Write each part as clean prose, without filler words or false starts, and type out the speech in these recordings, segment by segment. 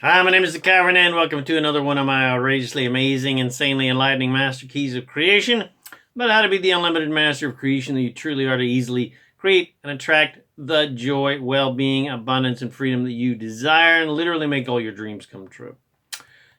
Hi, my name is ZaKaiRan, and welcome to another one of my outrageously amazing, insanely enlightening master keys of creation about how to be the unlimited master of creation that you truly are to easily create and attract the joy, well-being, abundance, and freedom that you desire and literally make all your dreams come true.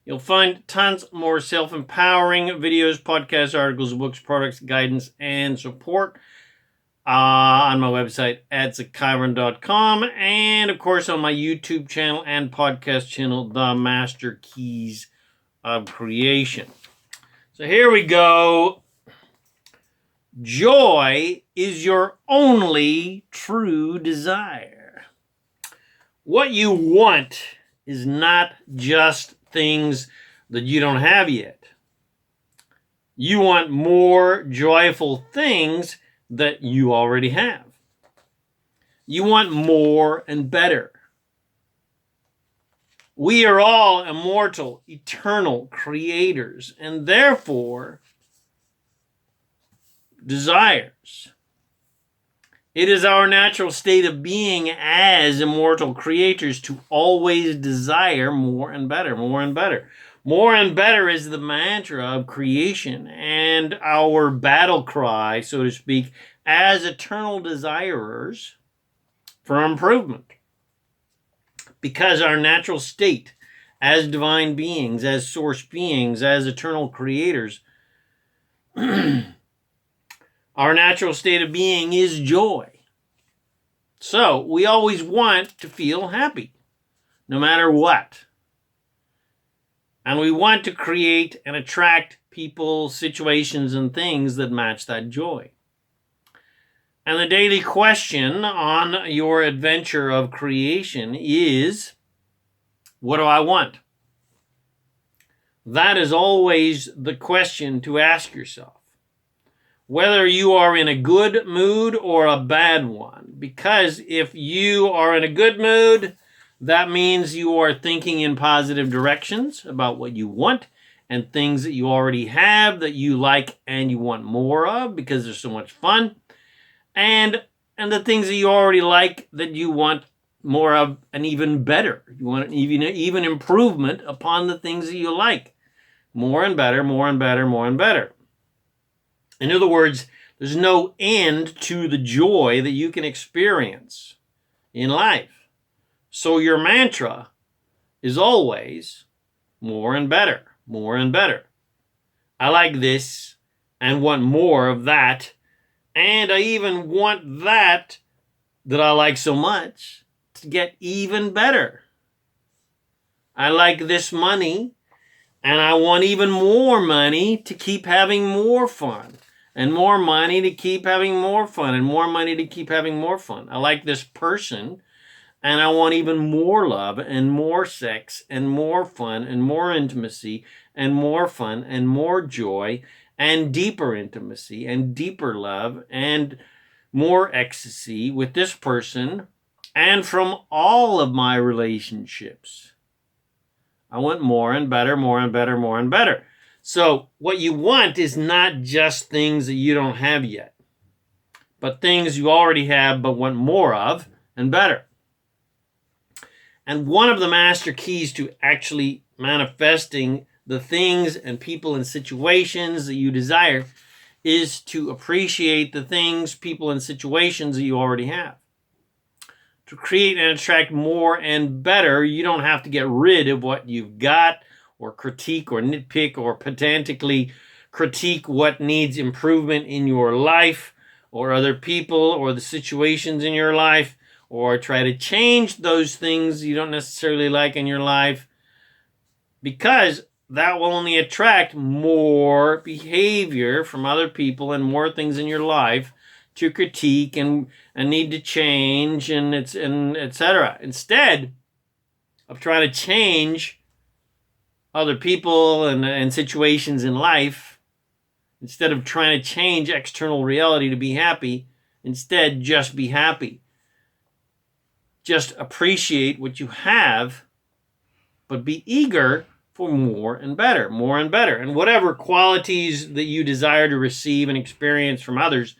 You'll find tons more self-empowering videos, podcasts, articles, books, products, guidance, and support on my website at ZaKaiRan.com, and of course on my YouTube channel and podcast channel, The Master Keys of Creation. So here we go. Joy is your only true desire. What you want is not just things that you don't have yet. You want more joyful things that you already have. You want more and better. We are all immortal, eternal creators, and therefore desires. It is our natural state of being as immortal creators to always desire more and better, more and better. More and better is the mantra of creation and our battle cry, so to speak, as eternal desirers for improvement. Because our natural state as divine beings, as source beings, as eternal creators, our natural state of being is joy. So we always want to feel happy, no matter what. And we want to create and attract people, situations, and things that match that joy. And the daily question on your adventure of creation is, what do I want? That is always the question to ask yourself. Whether you are in a good mood or a bad one. Because if you are in a good mood, that means you are thinking in positive directions about what you want and things that you already have that you like and you want more of because they're so much fun. And the things that you already like that you want more of and even better. You want even improvement upon the things that you like. More and better, more and better, more and better. In other words, there's no end to the joy that you can experience in life. So your mantra is always more and better, more and better. I like this and want more of that. And I even want that I like so much to get even better. I like this money and I want even more money to keep having more fun. And more money to keep having more fun. And more money to keep having more fun. I like this person. And I want even more love and more sex and more fun and more intimacy and more fun and more joy and deeper intimacy and deeper love and more ecstasy with this person and from all of my relationships. I want more and better, more and better, more and better. So what you want is not just things that you don't have yet, but things you already have but want more of and better. And one of the master keys to actually manifesting the things and people and situations that you desire is to appreciate the things, people, and situations that you already have. To create and attract more and better, you don't have to get rid of what you've got or critique or nitpick or pedantically critique what needs improvement in your life or other people or the situations in your life, or try to change those things you don't necessarily like in your life, because that will only attract more behavior from other people and more things in your life to critique and need to change and etc. Instead of trying to change other people and situations in life, instead of trying to change external reality to be happy, instead just be happy. Just appreciate what you have, but be eager for more and better, more and better. And whatever qualities that you desire to receive and experience from others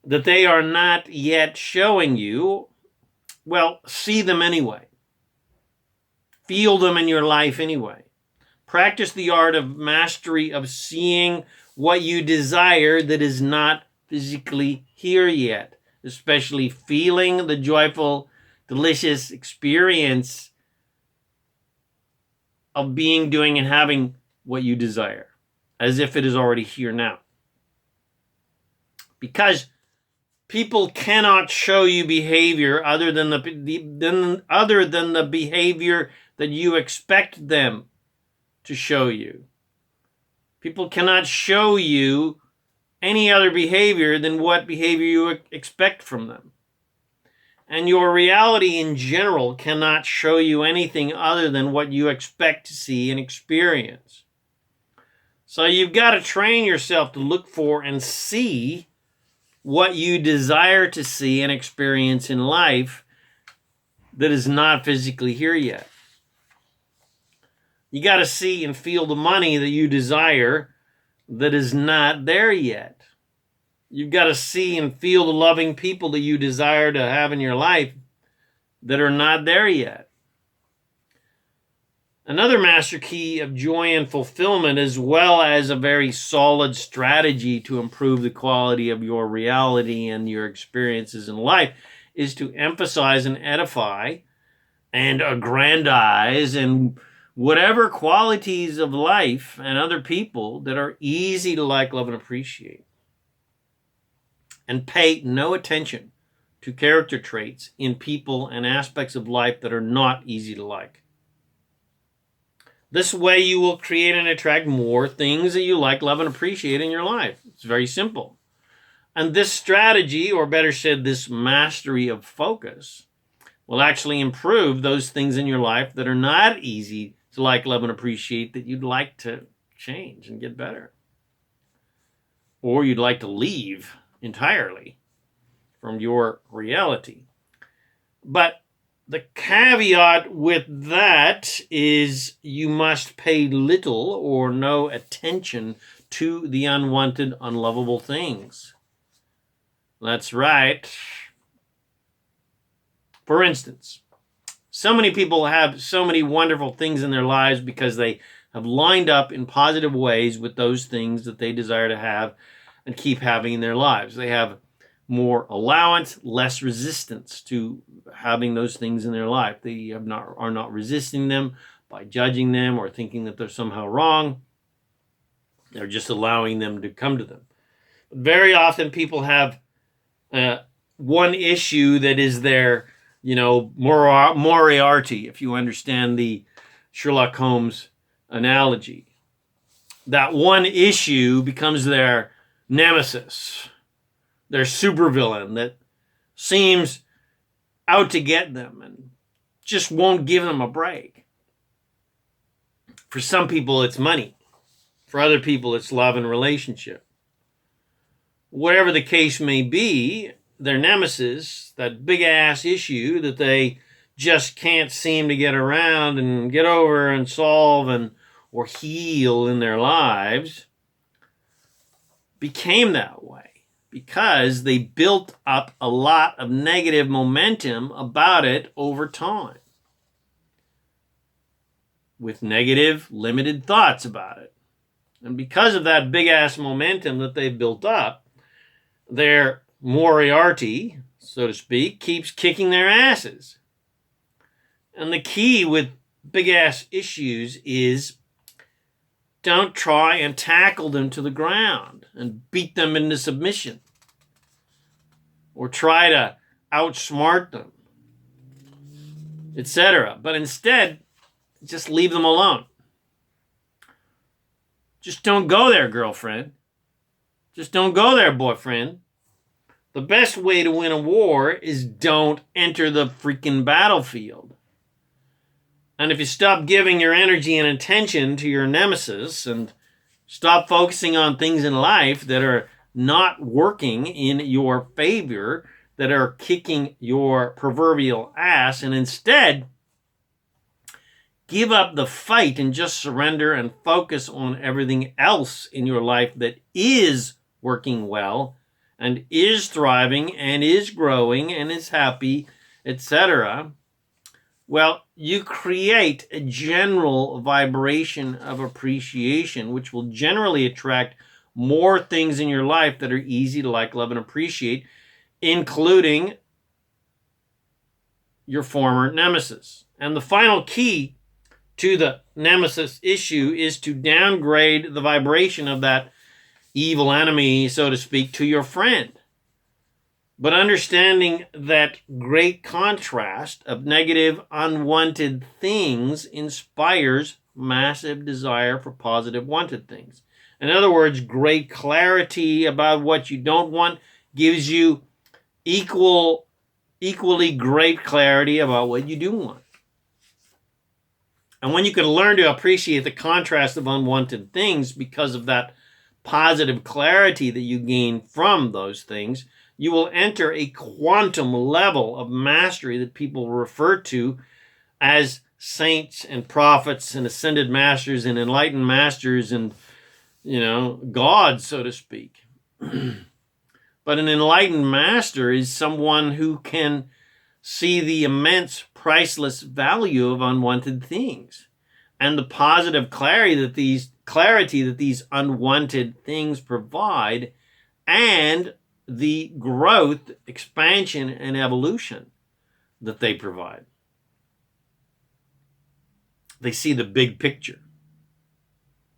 that they are not yet showing you, well, see them anyway. feel them in your life anyway. Practice the art of mastery of seeing what you desire that is not physically here yet, especially feeling the joyful, delicious experience of being, doing, and having what you desire, as if it is already here now. Because people cannot show you behavior other than the behavior that you expect them to show you. People cannot show you any other behavior than what behavior you expect from them. And your reality in general cannot show you anything other than what you expect to see and experience. So you've got to train yourself to look for and see what you desire to see and experience in life that is not physically here yet. You got to see and feel the money that you desire that is not there yet. You've got to see and feel the loving people that you desire to have in your life that are not there yet. Another master key of joy and fulfillment, as well as a very solid strategy to improve the quality of your reality and your experiences in life, is to emphasize and edify and aggrandize and whatever qualities of life and other people that are easy to like, love, and appreciate. And pay no attention to character traits in people and aspects of life that are not easy to like. This way you will create and attract more things that you like, love, and appreciate in your life. It's very simple. And this strategy, or better said, this mastery of focus, will actually improve those things in your life that are not easy to like, love, and appreciate that you'd like to change and get better. Or you'd like to leave entirely from your reality. But the caveat with that is you must pay little or no attention to the unwanted, unlovable things. That's right. For instance, so many people have so many wonderful things in their lives because they have lined up in positive ways with those things that they desire to have and keep having in their lives. They have more allowance, less resistance to having those things in their life. They are not resisting them by judging them or thinking that they're somehow wrong. They're just allowing them to come to them. Very often people have one issue that is their, Moriarty, if you understand the Sherlock Holmes analogy. That one issue becomes their nemesis, their supervillain that seems out to get them and just won't give them a break. For some people, it's money. For other people, it's love and relationship. Whatever the case may be, their nemesis, that big-ass issue that they just can't seem to get around and get over and solve or heal in their lives, became that way because they built up a lot of negative momentum about it over time with negative, limited thoughts about it. And because of that big-ass momentum that they built up, their Moriarty, so to speak, keeps kicking their asses. And the key with big-ass issues is don't try and tackle them to the ground and beat them into submission or try to outsmart them, etc. But instead, just leave them alone. Just don't go there, girlfriend. Just don't go there, boyfriend. The best way to win a war is don't enter the freaking battlefield. And if you stop giving your energy and attention to your nemesis and stop focusing on things in life that are not working in your favor, that are kicking your proverbial ass, and instead give up the fight and just surrender and focus on everything else in your life that is working well and is thriving and is growing and is happy, etc., well, you create a general vibration of appreciation, which will generally attract more things in your life that are easy to like, love, and appreciate, including your former nemesis. And the final key to the nemesis issue is to downgrade the vibration of that evil enemy, so to speak, to your friend. But understanding that great contrast of negative, unwanted things inspires massive desire for positive, wanted things. In other words, great clarity about what you don't want gives you equally great clarity about what you do want. And when you can learn to appreciate the contrast of unwanted things because of that positive clarity that you gain from those things, you will enter a quantum level of mastery that people refer to as saints and prophets and ascended masters and enlightened masters and, God, so to speak. But an enlightened master is someone who can see the immense, priceless value of unwanted things and the positive clarity that these unwanted things provide, and the growth, expansion, and evolution that they provide. They see the big picture.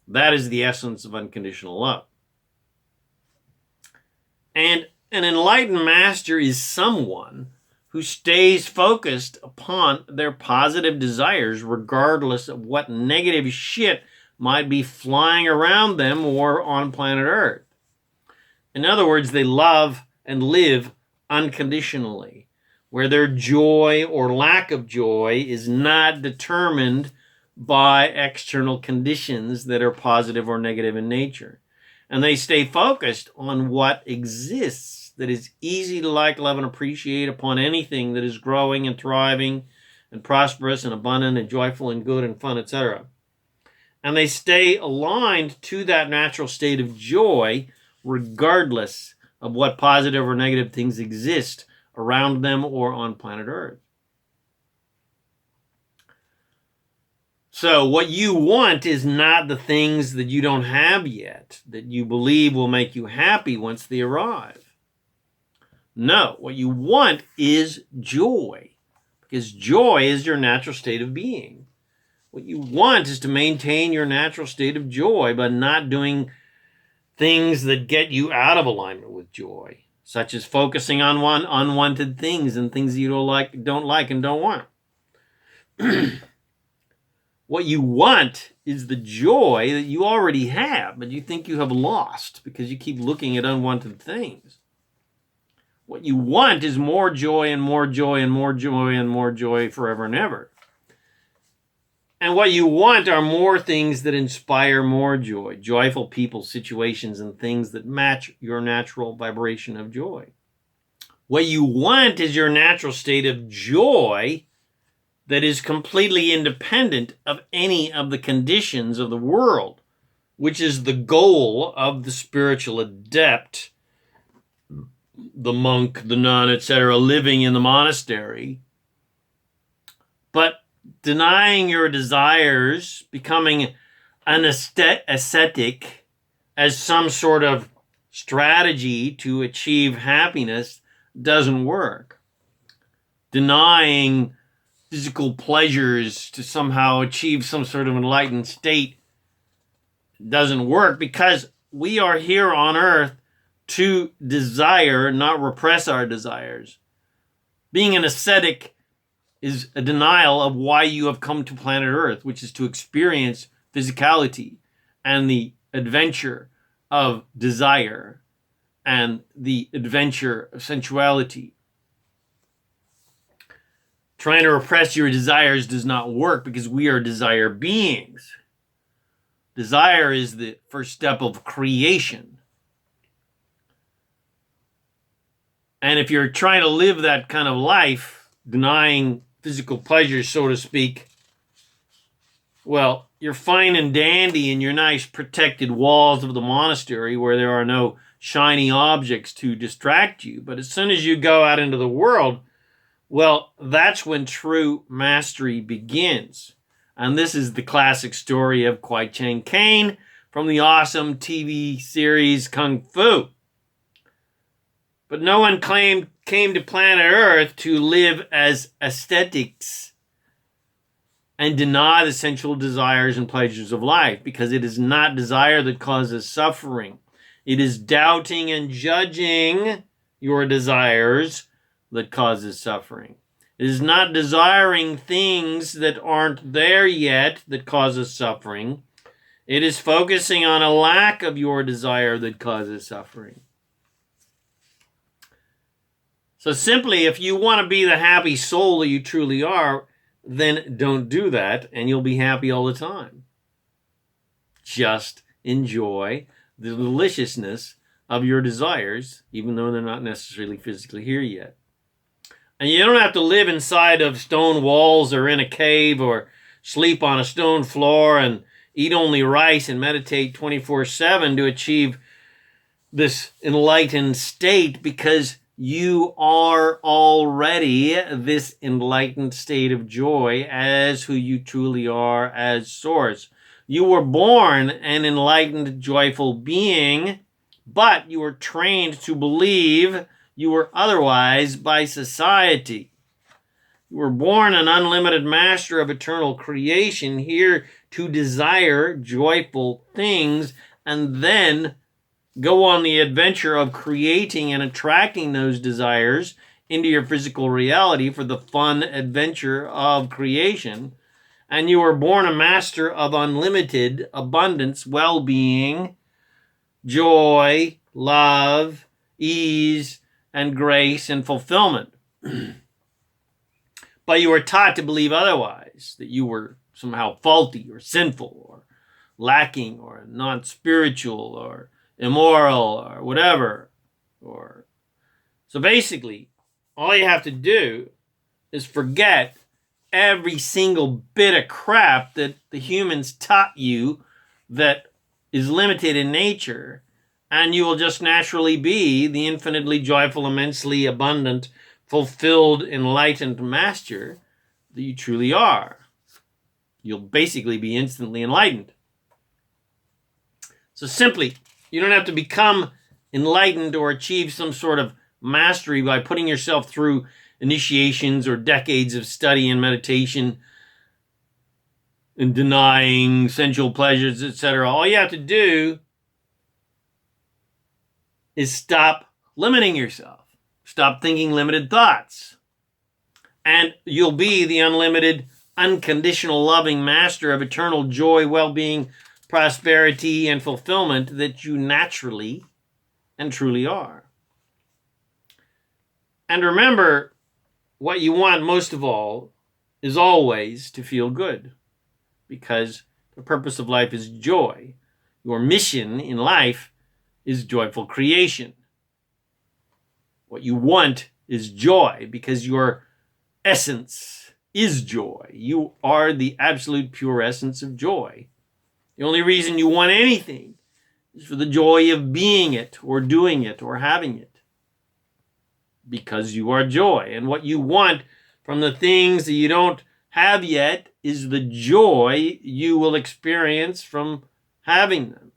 That is the essence of unconditional love. And an enlightened master is someone who stays focused upon their positive desires regardless of what negative shit might be flying around them or on planet Earth. In other words, they love and live unconditionally, where their joy or lack of joy is not determined by external conditions that are positive or negative in nature. And they stay focused on what exists that is easy to like, love, and appreciate upon anything that is growing and thriving and prosperous and abundant and joyful and good and fun, etc. And they stay aligned to that natural state of joy regardless of what positive or negative things exist around them or on planet Earth. So what you want is not the things that you don't have yet, that you believe will make you happy once they arrive. No, what you want is joy, because joy is your natural state of being. What you want is to maintain your natural state of joy by not doing things that get you out of alignment with joy, such as focusing on unwanted things and things you don't like and don't want. What you want is the joy that you already have, but you think you have lost because you keep looking at unwanted things. What you want is more joy and more joy and more joy and more joy forever and ever. And what you want are more things that inspire more joy, joyful people, situations, and things that match your natural vibration of joy. What you want is your natural state of joy that is completely independent of any of the conditions of the world, which is the goal of the spiritual adept, the monk, the nun, etc., living in the monastery. But denying your desires, becoming an ascetic as some sort of strategy to achieve happiness doesn't work. Denying physical pleasures to somehow achieve some sort of enlightened state doesn't work, because we are here on earth to desire, not repress our desires. Being an ascetic is a denial of why you have come to planet Earth, which is to experience physicality and the adventure of desire and the adventure of sensuality. Trying to repress your desires does not work, because we are desire beings. Desire is the first step of creation. And if you're trying to live that kind of life, denying physical pleasures, so to speak, well, you're fine and dandy in your nice protected walls of the monastery where there are no shiny objects to distract you. But as soon as you go out into the world, Well, that's when true mastery begins. And this is the classic story of Kwai Chang Caine from the awesome TV series Kung Fu. But no one came to planet Earth to live as aesthetics and deny the sensual desires and pleasures of life, because it is not desire that causes suffering. It is doubting and judging your desires that causes suffering. It is not desiring things that aren't there yet that causes suffering. It is focusing on a lack of your desire that causes suffering. So simply, if you want to be the happy soul that you truly are, then don't do that, and you'll be happy all the time. Just enjoy the deliciousness of your desires, even though they're not necessarily physically here yet. And you don't have to live inside of stone walls or in a cave or sleep on a stone floor and eat only rice and meditate 24/7 to achieve this enlightened state, because you are already this enlightened state of joy as who you truly are as Source. You were born an enlightened, joyful being, but you were trained to believe you were otherwise by society. You were born an unlimited master of eternal creation, here to desire joyful things and then go on the adventure of creating and attracting those desires into your physical reality for the fun adventure of creation. And you were born a master of unlimited abundance, well-being, joy, love, ease, and grace and fulfillment. But you were taught to believe otherwise, that you were somehow faulty or sinful or lacking or non-spiritual or immoral or whatever. So basically, all you have to do is forget every single bit of crap that the humans taught you that is limited in nature, and you will just naturally be the infinitely joyful, immensely abundant, fulfilled, enlightened master that you truly are. You'll basically be instantly enlightened. So simply, you don't have to become enlightened or achieve some sort of mastery by putting yourself through initiations or decades of study and meditation and denying sensual pleasures, etc. All you have to do is stop limiting yourself. Stop thinking limited thoughts. And you'll be the unlimited, unconditional, loving master of eternal joy, well-being, prosperity, and fulfillment that you naturally and truly are. And remember, what you want most of all is always to feel good, because the purpose of life is joy. Your mission in life is joyful creation. What you want is joy, because your essence is joy. You are the absolute pure essence of joy. The only reason you want anything is for the joy of being it or doing it or having it, because you are joy. And what you want from the things that you don't have yet is the joy you will experience from having them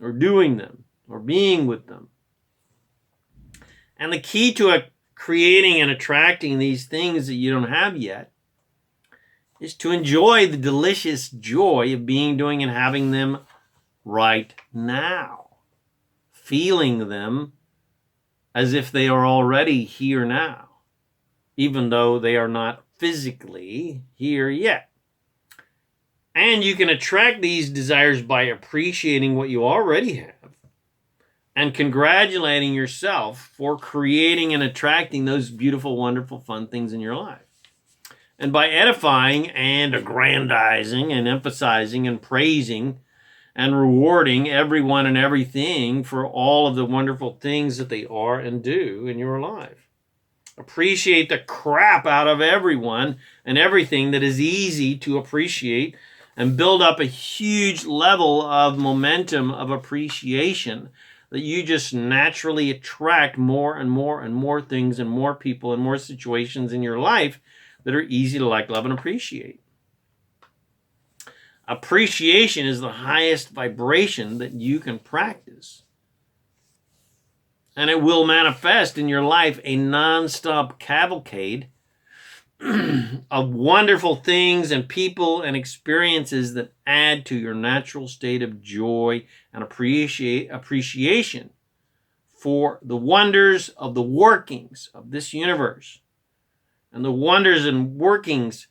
or doing them or being with them. And the key to creating and attracting these things that you don't have yet is to enjoy the delicious joy of being, doing, and having them right now. Feeling them as if they are already here now, even though they are not physically here yet. And you can attract these desires by appreciating what you already have and congratulating yourself for creating and attracting those beautiful, wonderful, fun things in your life. And by edifying and aggrandizing and emphasizing and praising and rewarding everyone and everything for all of the wonderful things that they are and do in your life. Appreciate the crap out of everyone and everything that is easy to appreciate, and build up a huge level of momentum of appreciation that you just naturally attract more and more and more things and more people and more situations in your life that are easy to like, love, and appreciate. Appreciation is the highest vibration that you can practice. And it will manifest in your life a nonstop cavalcade of wonderful things and people and experiences that add to your natural state of joy and appreciation for the wonders of the workings of this universe and the wonders and workings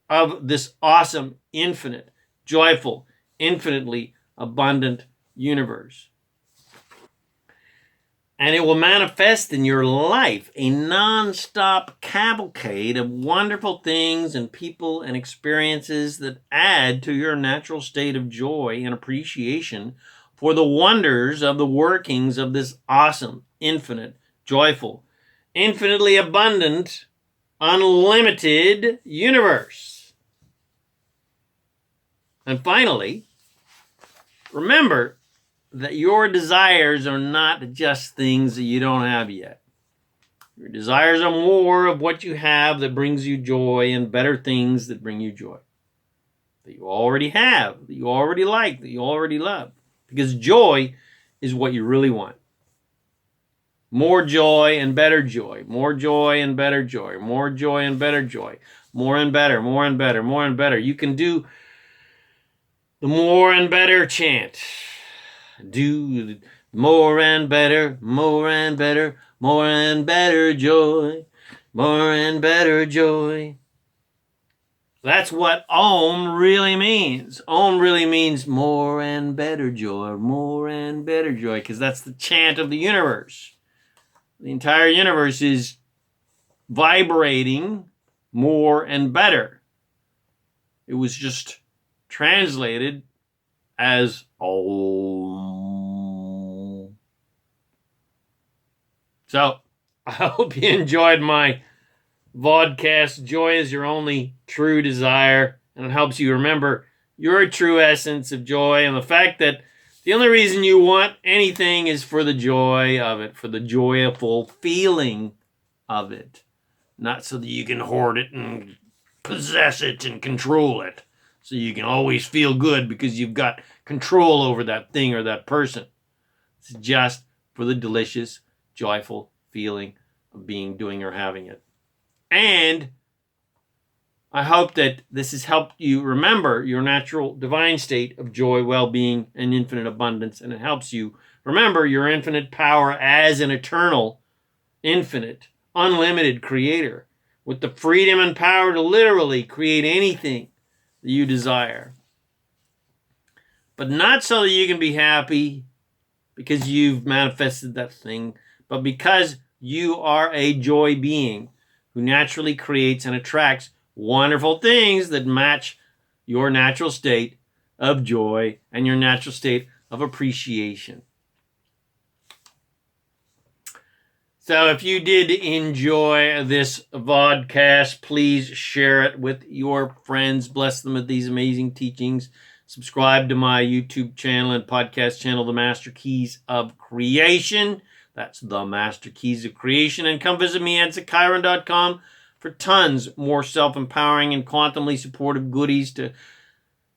of this awesome, infinite, joyful, infinitely abundant universe. And it will manifest in your life a non-stop cavalcade of wonderful things and people and experiences that add to your natural state of joy and appreciation for the wonders of the workings of this awesome, infinite, joyful, infinitely abundant, unlimited universe. And finally, remember that your desires are not just things that you don't have yet. Your desires are more of what you have that brings you joy and better things that bring you joy. That you already have, that you already like, that you already love. Because joy is what you really want. More joy and better joy. More joy and better joy. More joy and better joy. More and better, more and better, more and better. You can do the more and better chant. Do more and better, more and better, more and better joy, more and better joy. That's what Om really means. Om really means more and better joy, because that's the chant of the universe. The entire universe is vibrating more and better. It was just translated as Om. So, I hope you enjoyed my vodcast. Joy is your only true desire, and it helps you remember your true essence of joy and the fact that the only reason you want anything is for the joy of it, for the joyful feeling of it, not so that you can hoard it and possess it and control it, so you can always feel good because you've got control over that thing or that person. It's just for the delicious, joyful feeling of being, doing, or having it. And I hope that this has helped you remember your natural divine state of joy, well-being, and infinite abundance. And it helps you remember your infinite power as an eternal, infinite, unlimited creator with the freedom and power to literally create anything that you desire. But not so that you can be happy because you've manifested that thing, but because you are a joy being who naturally creates and attracts wonderful things that match your natural state of joy and your natural state of appreciation. So if you did enjoy this vodcast, please share it with your friends. Bless them with these amazing teachings. Subscribe to my YouTube channel and podcast channel, The Master Keys of Creation. That's The Master Keys of Creation. And come visit me at ZaKaiRan.com for tons more self-empowering and quantumly supportive goodies to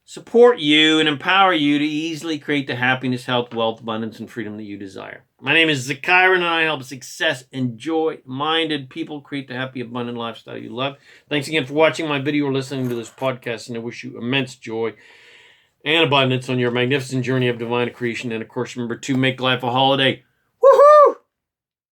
support you and empower you to easily create the happiness, health, wealth, abundance, and freedom that you desire. My name is ZaKaiRan, and I help success and joy-minded people create the happy, abundant lifestyle you love. Thanks again for watching my video or listening to this podcast, and I wish you immense joy and abundance on your magnificent journey of divine creation. And, of course, remember to make life a holiday.